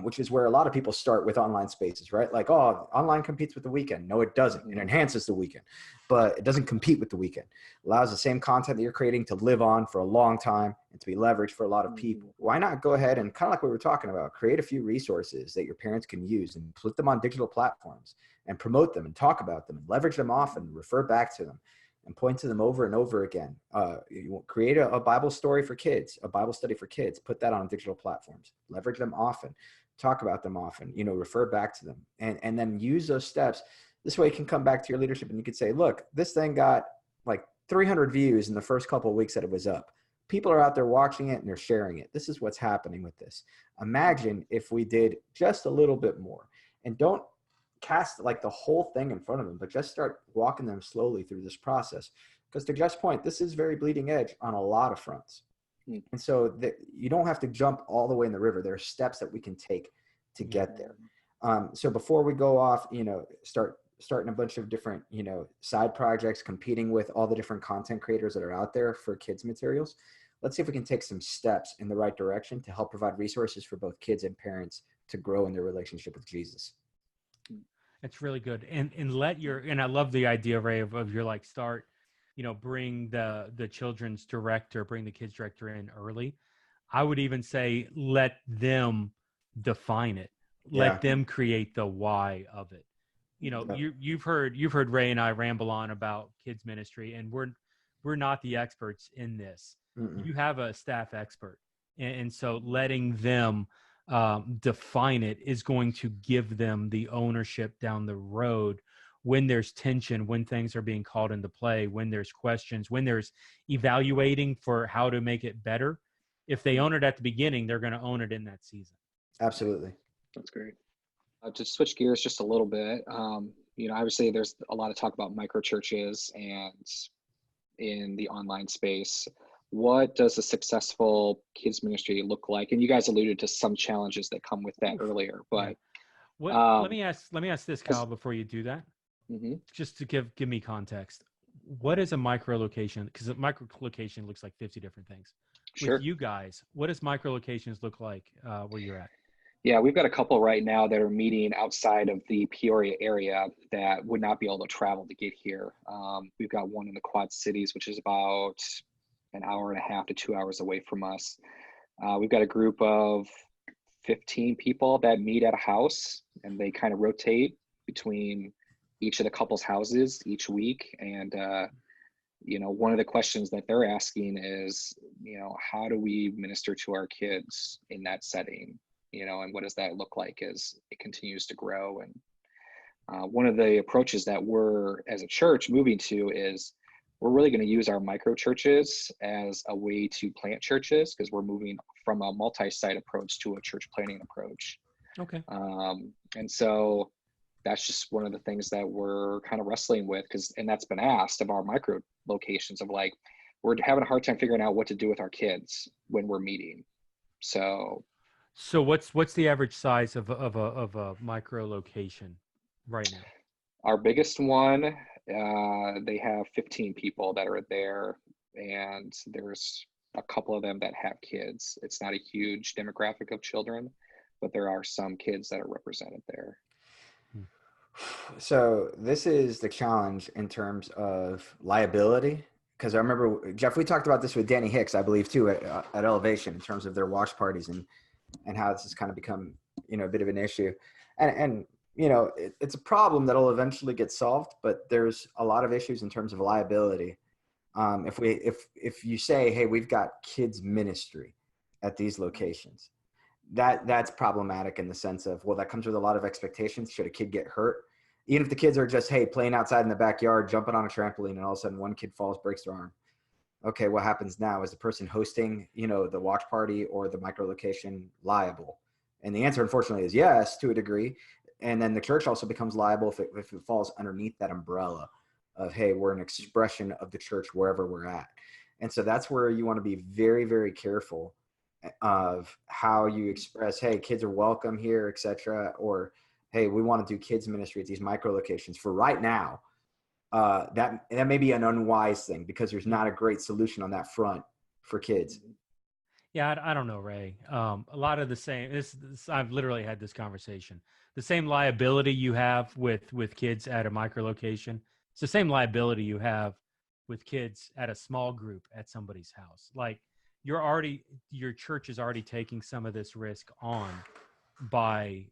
Which is where a lot of people start with online spaces, right? Like, oh, online competes with the weekend. No, it doesn't. It enhances the weekend, but it doesn't compete with the weekend. It allows the same content that you're creating to live on for a long time and to be leveraged for a lot of people. Why not go ahead and, kind of like what we were talking about, create a few resources that your parents can use and put them on digital platforms and promote them and talk about them and leverage them often, refer back to them and point to them over and over again. You create a Bible story for kids, a Bible study for kids, put that on digital platforms, leverage them often, talk about them often, refer back to them, and then use those steps. This way you can come back to your leadership and you could say, look, this thing got like 300 views in the first couple of weeks that it was up. People are out there watching it and they're sharing it. This is what's happening with this. Imagine if we did just a little bit more, and don't cast like the whole thing in front of them, but just start walking them slowly through this process. Because to Jeff's point, this is very bleeding edge on a lot of fronts. And so that you don't have to jump all the way in the river. There are steps that we can take to get there. So before we go off, starting a bunch of different, side projects, competing with all the different content creators that are out there for kids materials, let's see if we can take some steps in the right direction to help provide resources for both kids and parents to grow in their relationship with Jesus. That's really good. And I love the idea, Ray, of your like start, bring the children's director, bring the kids director in early. I would even say, let them define it. Let them create the why of it. You've heard Ray and I ramble on about kids ministry, and we're not the experts in this. You have a staff expert. And so letting them define it is going to give them the ownership down the road when there's tension, when things are being called into play, when there's questions, when there's evaluating for how to make it better. If they own it at the beginning, they're going to own it in that season. Absolutely. That's great. To switch gears just a little bit, obviously there's a lot of talk about micro churches and in the online space. What does a successful kids ministry look like? And you guys alluded to some challenges that come with that earlier, but let me ask this, Kyle, before you do that, just to give me context. What is a micro location? Because a micro location looks like 50 different things. Sure. With you guys, what does micro locations look like where you're at? Yeah, we've got a couple right now that are meeting outside of the Peoria area that would not be able to travel to get here. We've got one in the Quad Cities, which is about an hour and a half to 2 hours away from us. We've got a group of 15 people that meet at a house, and they kind of rotate between each of the couple's houses each week. And, one of the questions that they're asking is, how do we minister to our kids in that setting? And what does that look like as it continues to grow? And one of the approaches that we're, as a church, moving to is we're really going to use our micro churches as a way to plant churches, because we're moving from a multi-site approach to a church planting approach. Okay. And so that's just one of the things that we're kind of wrestling with, and that's been asked of our micro locations of like, we're having a hard time figuring out what to do with our kids when we're meeting. So what's the average size of a micro location right now? Our biggest one, they have 15 people that are there, and there's a couple of them that have kids. It's not a huge demographic of children, but there are some kids that are represented there. So this is the challenge in terms of liability. Because I remember, Jeff, we talked about this with Danny Hicks, I believe, too, at Elevation, in terms of their watch parties and how this has kind of become, a bit of an issue. And it's a problem that'll eventually get solved, but there's a lot of issues in terms of liability If you say, hey, we've got kids ministry at these locations, that's problematic in the sense of, well, that comes with a lot of expectations. Should a kid get hurt? Even if the kids are just, hey, playing outside in the backyard, jumping on a trampoline, and all of a sudden one kid falls, breaks their arm. Okay, what happens now? Is the person hosting, the watch party or the micro location liable? And the answer, unfortunately, is yes, to a degree. And then the church also becomes liable if it falls underneath that umbrella of, hey, we're an expression of the church wherever we're at. And so that's where you want to be very, very careful of how you express, hey, kids are welcome here, etc. Or, hey, we want to do kids ministry at these micro locations for right now. That may be an unwise thing because there's not a great solution on that front for kids. Yeah, I don't know, Ray. A lot of the same. I've literally had this conversation. The same liability you have with kids at a micro location, it's the same liability you have with kids at a small group at somebody's house. Like your church is already taking some of this risk on by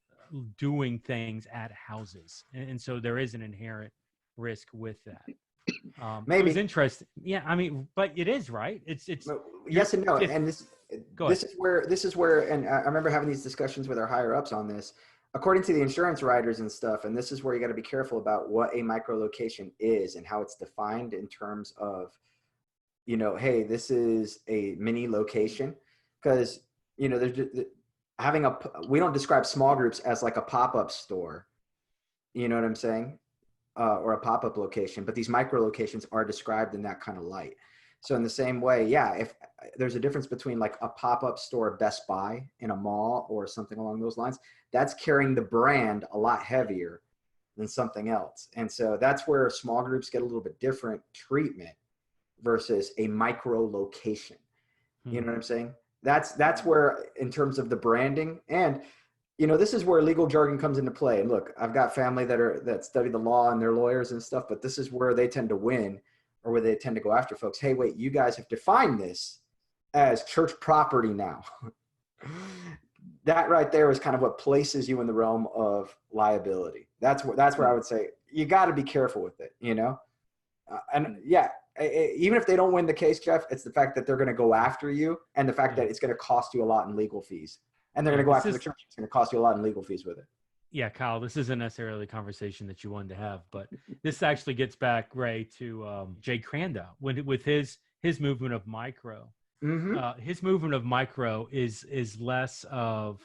doing things at houses, and so there is an inherent risk with that. Maybe. It was interesting. Yeah, I mean, but it is, right. It's yes and no. And this is where, and I remember having these discussions with our higher ups on this. According to the insurance writers and stuff, and this is where you got to be careful about what a micro location is and how it's defined in terms of, hey, this is a mini location, because there's we don't describe small groups as like a pop-up store. You know what I'm saying? Or a pop-up location, but these micro locations are described in that kind of light. So in the same way, yeah, if there's a difference between like a pop-up store, Best Buy in a mall or something along those lines, that's carrying the brand a lot heavier than something else. And so that's where small groups get a little bit different treatment versus a micro location. You know what I'm saying? That's where, in terms of the branding, and this is where legal jargon comes into play. And look, I've got family that study the law and they're lawyers and stuff, but this is where they tend to win, or where they tend to go after folks. Hey, wait, you guys have defined this as church property now. That right there is kind of what places you in the realm of liability. That's where I would say you got to be careful with it, and yeah, even if they don't win the case, Jeff, it's the fact that they're going to go after you, and the fact that it's going to cost you a lot in legal fees. And they're going to go after the church. It's going to cost you a lot in legal fees with it. Yeah, Kyle, this isn't necessarily a conversation that you wanted to have, but this actually gets back, Ray, to Jay Crandall with his movement of micro. Mm-hmm. His movement of micro is less of,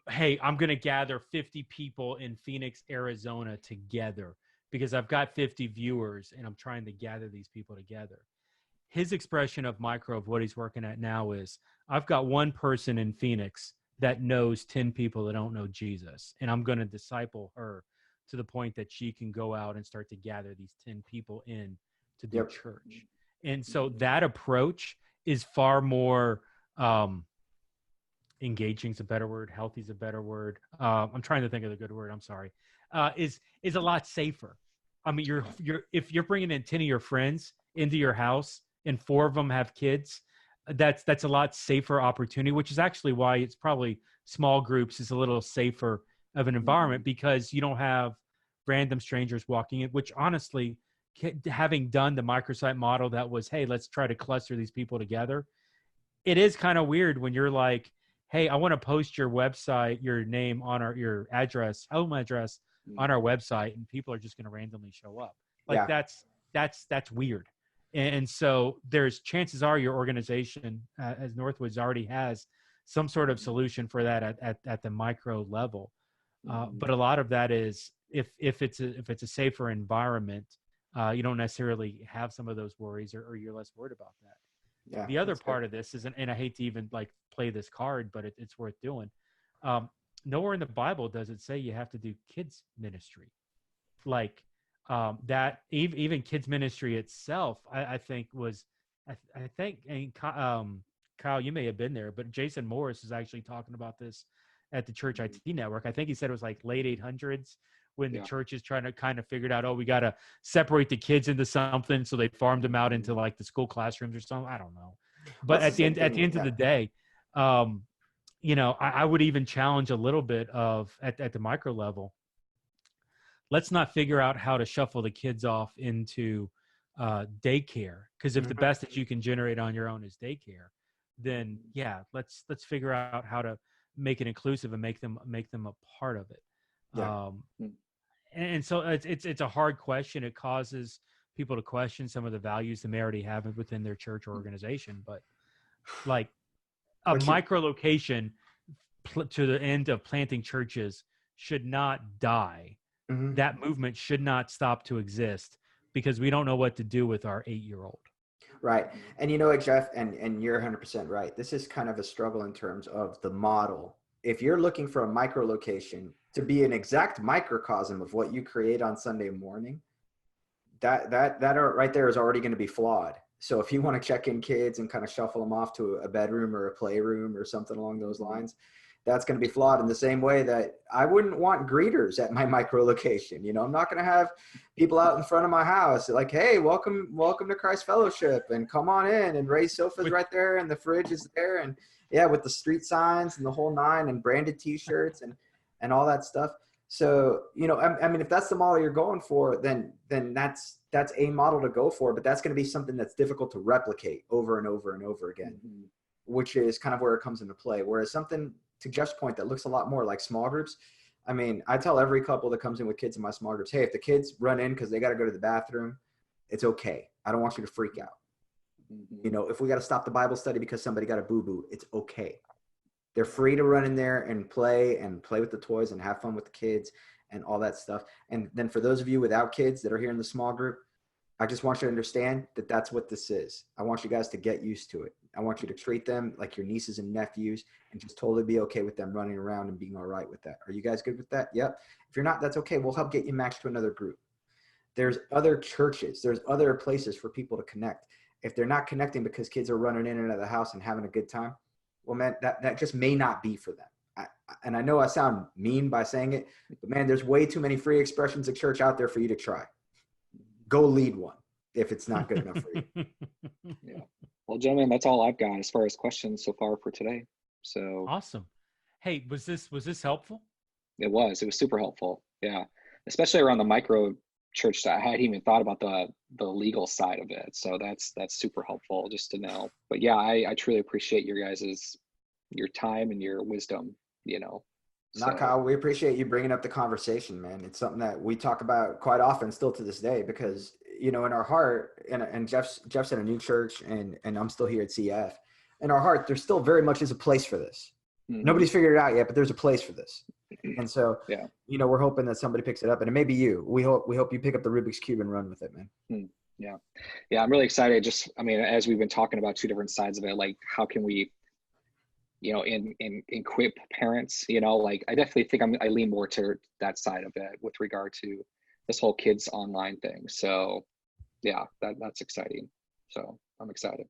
hey, I'm going to gather 50 people in Phoenix, Arizona together because I've got 50 viewers and I'm trying to gather these people together. His expression of micro, of what he's working at now, is I've got one person in Phoenix that knows 10 people that don't know Jesus. And I'm going to disciple her to the point that she can go out and start to gather these 10 people in to do church. And so that approach is far more engaging is a better word. Healthy is a better word. I'm trying to think of the good word. I'm sorry. Is a lot safer. I mean, if you're bringing in 10 of your friends into your house and 4 of them have kids, that's a lot safer opportunity, which is actually why it's probably small groups is a little safer of an environment, because you don't have random strangers walking in, which honestly, having done the microsite model that was, hey, let's try to cluster these people together. It is kind of weird when you're like, hey, I want to post your website, your name on your address, home address on our website, and people are just going to randomly show up. Like that's weird. And so there's chances are your organization, as Northwoods, already has some sort of solution for that at the micro level. But a lot of that is if it's a safer environment, you don't necessarily have some of those worries, or you're less worried about that. Yeah, the other part of this is, and I hate to even like play this card, but it's worth doing. Nowhere in the Bible does it say you have to do kids ministry. Like, that even kids ministry itself, I think was, I think, and Kyle, you may have been there, but Jason Morris is actually talking about this at the Church IT Network. I think he said it was like late 800s when the church is trying to kind of figure out, we got to separate the kids into something. So they farmed them out into like the school classrooms or something. I don't know. But at the end of the day, I would even challenge a little bit of at the micro level. Let's not figure out how to shuffle the kids off into daycare. Because if the best that you can generate on your own is daycare, then yeah, let's figure out how to make it inclusive and make them a part of it. Yeah. And so it's a hard question. It causes people to question some of the values they may already have within their church or organization. But like a micro location to the end of planting churches should not die. That movement should not stop to exist because we don't know what to do with our 8-year-old. Right. And you know what, Jeff, and you're 100% right. This is kind of a struggle in terms of the model. If you're looking for a micro location to be an exact microcosm of what you create on Sunday morning, that right there is already going to be flawed. So if you want to check in kids and kind of shuffle them off to a bedroom or a playroom or something along those lines, that's going to be flawed in the same way that I wouldn't want greeters at my micro location. You know, I'm not going to have people out in front of my house like, hey, welcome to Christ Fellowship and come on in, and Ray's sofa's right there and the fridge is there, and yeah, with the street signs and the whole nine and branded t-shirts and all that stuff. So, you know, I mean, if that's the model you're going for, then that's a model to go for, but that's going to be something that's difficult to replicate over and over and over again, which is kind of where it comes into play. Whereas something, to Jeff's point, that looks a lot more like small groups. I mean, I tell every couple that comes in with kids in my small groups, hey, if the kids run in because they got to go to the bathroom, it's okay. I don't want you to freak out. You know, if we got to stop the Bible study because somebody got a boo-boo, it's okay. They're free to run in there and play with the toys and have fun with the kids and all that stuff. And then for those of you without kids that are here in the small group, I just want you to understand that that's what this is. I want you guys to get used to it. I want you to treat them like your nieces and nephews and just totally be okay with them running around and being all right with that. Are you guys good with that? Yep. If you're not, that's okay. We'll help get you matched to another group. There's other churches. There's other places for people to connect. If they're not connecting because kids are running in and out of the house and having a good time, well, man, that just may not be for them. And I know I sound mean by saying it, but man, there's way too many free expressions of church out there for you to try. Go lead one if it's not good enough for you. Yeah. Well, gentlemen, that's all I've got as far as questions so far for today. So awesome. Hey, was this helpful? It was super helpful. Yeah. Especially around the micro church side. I hadn't even thought about the legal side of it. So that's super helpful just to know. But yeah, I truly appreciate your time and your wisdom, you know. Not Kyle, we appreciate you bringing up the conversation, man. It's something that we talk about quite often still to this day because, you know, in our heart, and Jeff's in a new church and I'm still here at CF. In our heart, there still very much is a place for this. Nobody's figured it out yet, but there's a place for this. And so, yeah, you know, we're hoping that somebody picks it up, and it may be you. We hope you pick up the Rubik's Cube and run with it, man. Yeah. I'm really excited. Just, I mean, as we've been talking about two different sides of it, like how can we, you know, equip parents, you know, like I definitely think I lean more to that side of it with regard to this whole kids online thing. So yeah, that's exciting. So I'm excited.